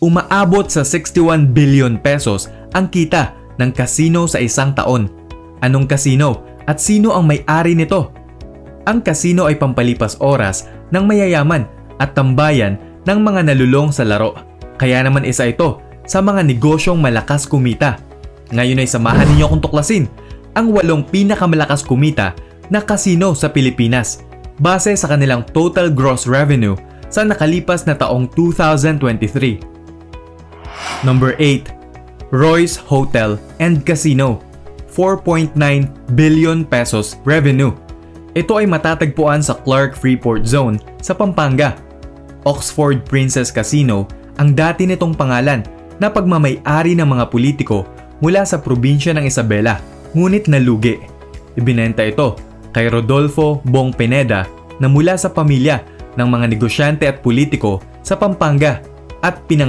Umaabot sa 61 billion pesos ang kita ng casino sa isang taon. Anong casino at sino ang may-ari nito? Ang casino ay pampalipas oras ng mayayaman at tambayan ng mga nalulong sa laro. Kaya naman isa ito sa mga negosyong malakas kumita. Ngayon ay samahan ninyo akong tuklasin ang 8 pinakamalakas kumita na casino sa Pilipinas base sa kanilang total gross revenue sa nakalipas na taong 2023. Number 8. Royce Hotel and Casino, 4.9 billion pesos revenue. Ito ay matatagpuan sa Clark Freeport Zone sa Pampanga. Oxford Princess Casino ang dati nitong pangalan na pagmamay-ari ng mga politiko mula sa probinsya ng Isabela, ngunit nalugi. Ibinenta ito kay Rodolfo Bong Pineda na mula sa pamilya ng mga negosyante at politiko sa Pampanga at pinangalan